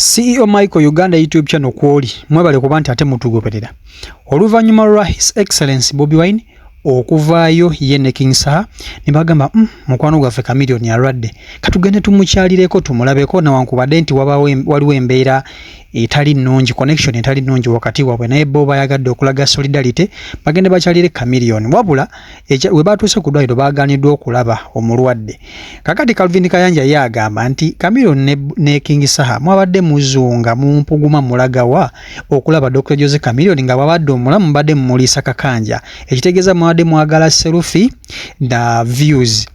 CEO Michael Uganda YouTube channel kwoli mwebale kuba nti ate mutugoberera oluvannyuma lwa His Excellency Bobi Wine okuvaayo ye ne King Saha ne bagamba mukwano gwaffe Chameleone alwadde katugende tumukyalireko tumulabeko newankubadde nti waliwo embeera etali nnungi connection etali nnungi wakati waabwe naye bo bayagadde okulaga solidarity bagende bakyalire Chameleone wabula we batuuse ku ddwaliro baaganiddwa okulaba omulwadde kakati Calvin Kayanja ye agamba nti Chameleone ne King Saha mwabadde muzunga mumpuguma mulagawa okulaba Dr. Jose Chameleone nga babadde omulamu mbadde mumuliisa kakanja ekitegeeza mwabadde mwagala selfie na views.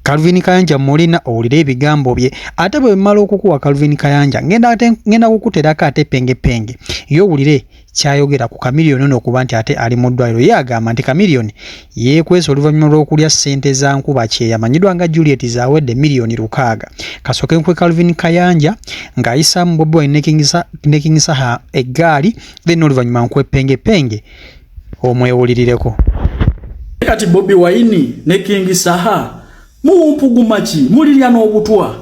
Calvin Kayanja mulina owulire ebigambo bye ate bwe mmala okukuwa Calvin Kayanja ngenda kukuterako ate penge yo owulire kyayogera ku Chameleone n'okuba nti ate ali mu ddwaliro ye agamba nti Chameleone yeekwesa oluvannyuma lw'okulya ssente za nkuba kye yamanyiddwa nga Juliet zaawedde miliyoni 600 kasooke nkwe Calvin Kayanja ng'ayisaamu Bobi Wine ne King Saha eggaali then oluvannyuma nkwe penge omwewulirireko. Kati Bobi Wine ne King Saha mumpuguma ki mulirya n'obutwa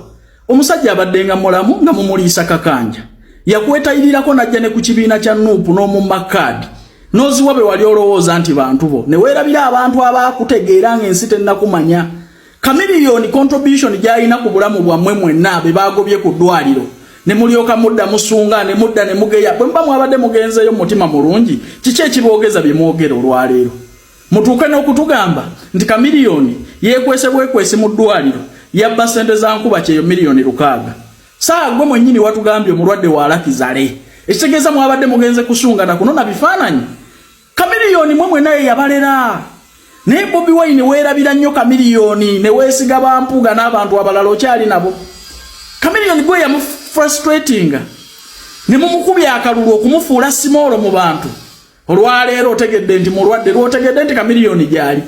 omusajja abaddenga mulamu nga mumuliisa kakanja yakwetayirirako najja ne ku kibiina kya Nuupu n'omumakadi n'oziwabe wali olowooza nti bantu bo ne weerabira abantu abaakutegeera ng'ensi tennakumanya Chameleone contribution gy'alina ku bulamu bwammwe mwenna be baagobye ku ddwaliro ne mulyoka mudda musunga ne mudda ne mugeya bwe mba mwabadde mugenzeyo mutima mulungi kiki ekiboogeza bye mwogera olwaleero mutuuke n'okutugamba nti Chameleone yeekwese mu ddwaliro yabba ssente za nkuba kyeyo miliyoni 600 saa gwe mwennyini watugambye omulwadde wa Lakizale ekitegeeza mwabadde mugenze kusunga na kunona bifaananyi Chameleone mwe naye yabalera naye Bobi Wine weerabira nnyo Chameleone ne weesiga bampuga n'abantu abalala okyali nabo Chameleone gwe yamu frustrating ne mumukubya akalulu okumufuula simolo mu bantu olwaleero otegedde nti mulwadde lwotegedde nti Chameleone gyali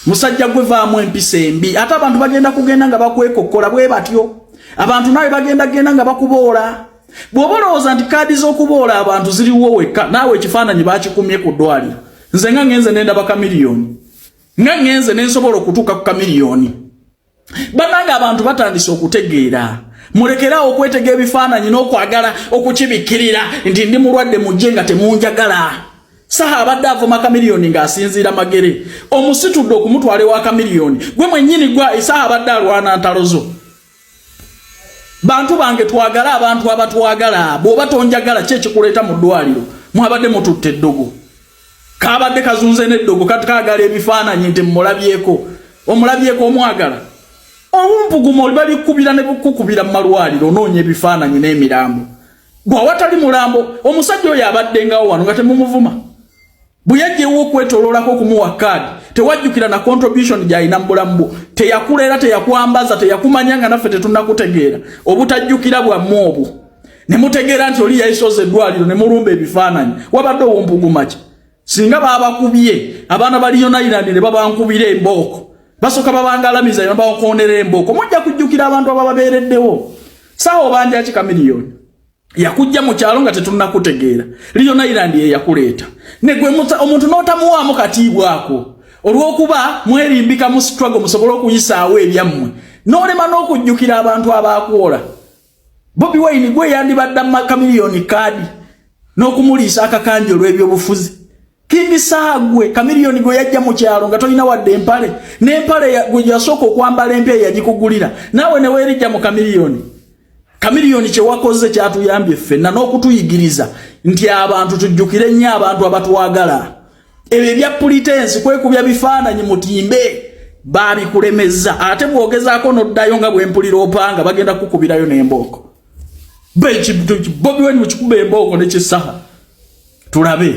musajja gwe vaamu empisa embi ate abantu bagenda kugenda nga bakwekokkola bwe batyo abantu nawe bagenda nga bakuboola bw'obolowooza nti kaadi z'okuboola abantu ziriwo wekka naawe ekifaananyi baakikumye ku ddwaliro nze nga ngenze nendaba Chameleone nga ngenze nensobola okutuuka ku Chameleone bannanga abantu batandise okutegeera mulekerawo okwetega ebifaananyi n'okwagala okukibikkirira nti ndi mulwadde mujje nga temunjagala Saha abadde avuma Chameleone ng'asinziira magere omusitudde okumutwala wa Chameleone gwe mwennyini gwa Saha abadde alwana ntalozo bantu bange twagala abantu abatwagala bw'oba tonjagala ki ekikuleeta mu ddwaliro mwabadde mututte eddogo kaabadde kazunze n'eddogo kati kaagala ebifaananyi nti omulabyeko omwagala obumpuguma oli babikubira ne bukukubira mu malwaliro onoonya ebifaananyi n'emirambo gwe awatali mulambo omusajja oyo abaddengawo wano nga temumuvuma bwe yajjewo okwetoloolako okumuwa kaadi tewajjukira na contribution gy'alina mu bulamu bwo teyakuleera teyakwambaza teyakumanya nga naffe tetunnakutegeera obutajjukira bwammwe obwo ne mutegeera nti oli yayisoza eddwaliro ne mulumba ebifaananyi wabadde owompuguma ki singa baabakubye abaana ba Lion Island ne babankubira embooko basooka babangalamiza ne babakoonera embooko mujja kujjukira abantu abababeereddewo Sawa obanja ki Chameleone yakujja mu kyalo nga tetunnakutegeera Lion Island ye yakuleeta ne gwe omuntu n'otamuwaamu katiibwako olw'okuba mwerimbika mu struggle musobole okuyisaawo ebyammwe n'olema n'okujjukira abantu abaakuwola Bobi Wine gwe yandibadde Chameleone kaadi n'okumuliisa akakanja olw'ebyobufuzi King Saha gwe Chameleone gwe yajja mu kyalo nga tolina wadde empale n'empale gwe yasooka okwambala empya yagikugulira naawe ne weerijja mu Chameleone kye wakoze kyatuyambye ffenna n'okutuyigiriza nti abantu tujjukire nnyo abantu abatwagala ebyo ebya pretense kwekubya bifaananyi mutimbe baabikulemeza ate bwogezaako n'oddayo nga bwempulira opanga bagenda kukubirayo n'embooko Bobi Wine mukikuba embooko n'ekisaha tulabe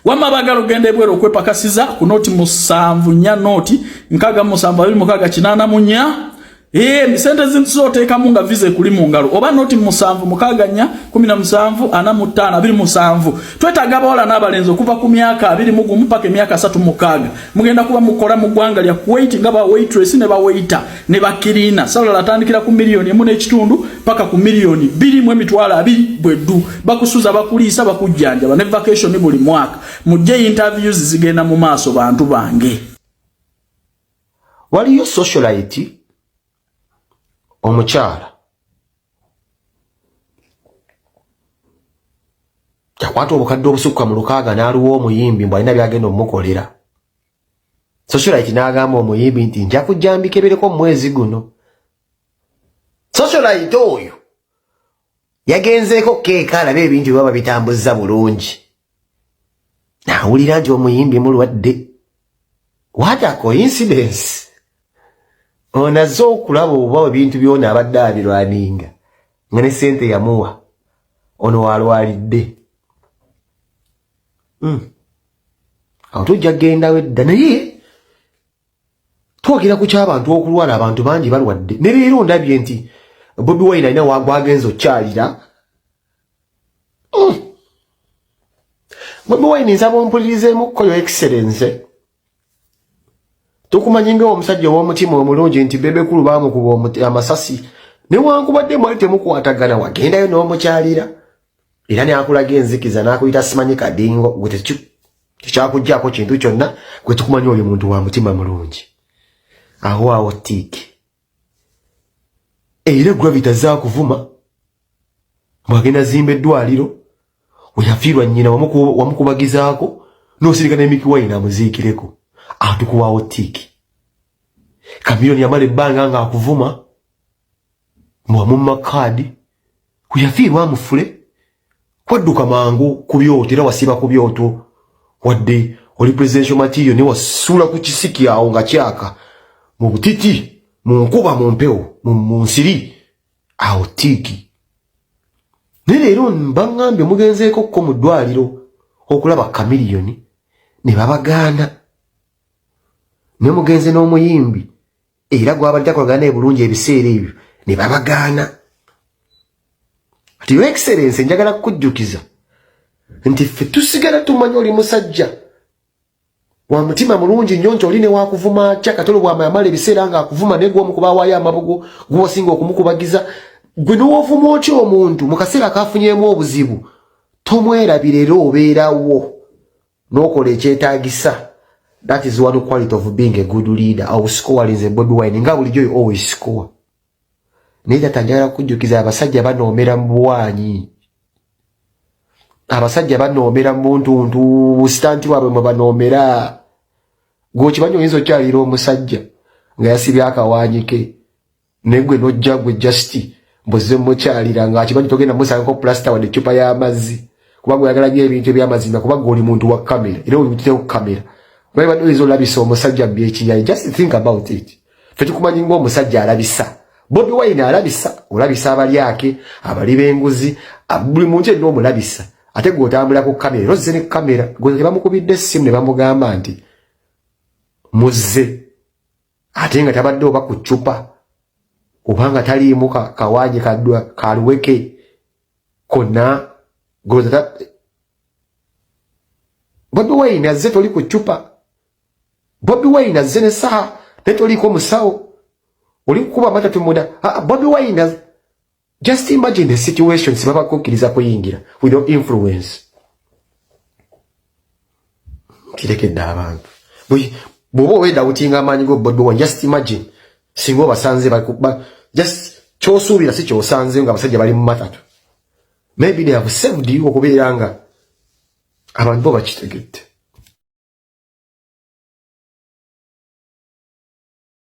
wamma bagala ogenda ebweru okwepakasiza ku nooti 7 nnya nooti 6 misente zinsoteekamu nga vize kuli mu ngalo oba nooti 7 6 17 45 27 twetaaga abawala n'abalenzi okuva ku myaka 21 mpaka emyaka 36 mugenda kuba mukola mu ggwanga lya Kuwait nga ba waitress ne ba waiter ne ba kirina salala atandikira ku miliyoni 1.5 paka ku miliyoni 2.2 bweddu bakusuza bakuliisa bakujjanjaba ne vacation buli mwaka mujje interviews zigenda mu maaso bantu bange waliyo socialite omukyala Yakwata obukadde obusukka mu 6 n'aluwa omuyimbi mbu alina byagenda omukolera. Socialite n'agamba omuyimbi nti nja kujjambikebereko mwezi guno. Socialite oyo yagenzeeko keeka alabe ebintu baba bitambuza bulungi. Nawulira nti omuyimbi mulwadde. What a coincidence. Onaze okulaba oba ebintu byona abadde abirwaninga nga ne ssente yamuwa ono walwalidde. Awo tujja genda wedda naye twogera ku ky'abantu okulwala abantu bangi balwadde. Ne leero ndabye nti Bobi Wine alina wagwagenza okyalira. Bobi Wine nsaba ompulirizeemukko yo excellence. Tukumanyi ng'omusajja ow'omutima omulungi nti Bebekulu baamukuba amasasi newankubadde mwali temukwatagana wagendayo n'omukyalira era n'akulaga enzikiza n'akuyita simanyi kadingo gwe tekyakuggyako kintu kyonna gwe tukumanyi oyo muntu wa mutima mulungi. Awo tiiki era gravita zaakuvuma bwagenda zimba eddwaliro weyafiirwa nnyina wamukubagizaako n'osirika n'Emiki Wine amuziikireko. Atukuwawo tiiki Kamiliyoni yamala ebbanga ng'akuvuma mwamumma kaadi weyafiirwa amufule kwadduka mangu ku byoto era wasiba ku byoto wadde oli presidential material ne wasuula ku kisiki awo nga kyaka mu butiti mu nkuba mu mpewo mu nsiri awo tiiki. Ne leero mbaŋŋambye mugenzeeko ko mu ddwaliro okulaba Kamiliyoni ne babagaana. Ne mugenze n'omuyimbi era gwabadde akolagana naye bulungi ebiseera ebyo ne babagaana. Ati Your Excellency njagala kukujjukiza nti ffe tusigala tumanyi oli musajja wa mutima mulungi nnyo nti oli ne wakuvuma atya Katolo bw'amala ebiseera ng'akuvuma naye gw'omukuba awaayo amabugo gw'osinga okumukubagiza gwe n'ovuma otya omuntu mu kaseera kafunyeemu obuzibu tomwerabira era obeerawo n'okola ekyetaagisa. That is one quality of being a good leader. Our score is a Bobi Wine. Nga bulijjo always score. Nida tanjala kujjukiza abasajja banoomera mu bwanyi. Abasajja banoomera mu ntuntu busitanti waabwe mwe banoomera. Gwokimanyi oyinza okyalira omusajja nga yasibye akawaanyike negwe nojja gwe just mbuze mukyalira ng'akimanyi togenda musangako plasta wadde eccupa y'amazzi kuba gweyagala nnyo ebintu eby'amazima kuba gwe oli muntu wa kamera era olutitewo kamera. Why do you labisa omusajja BHI? Just think about it. Fetukumanyi ng'omusajja alabisa. Bobi Wine alabisa, olabisa abali yake, abali b'enguzi, buli muntu yenna omulabisa. Ate gwe otambula ku kamera, rozze ne kamera, gwe bamukubidde essimu ne bamugamba nti muzze. Ate nga tabadde oba ku ccupa, obanga taliimu kawaanyi kaluweke konna gozata. Bobi Wine azze toli ku ccupa. Bobi Wine azze ne saha netoliko musawo oli kuba matatu muda. Bobi Wine just imagine the situation sibaba kukkiriza kuyingira with your influence. Kirekedde abantu bw'oba wenda utinga amaanyi go Bobi Wine just imagine singa basanze bakuba just kyosuubira si kyosanze nga abasajja bali mu matatu. Maybe they have saved you okubeera nga abantu bo bakitegedde.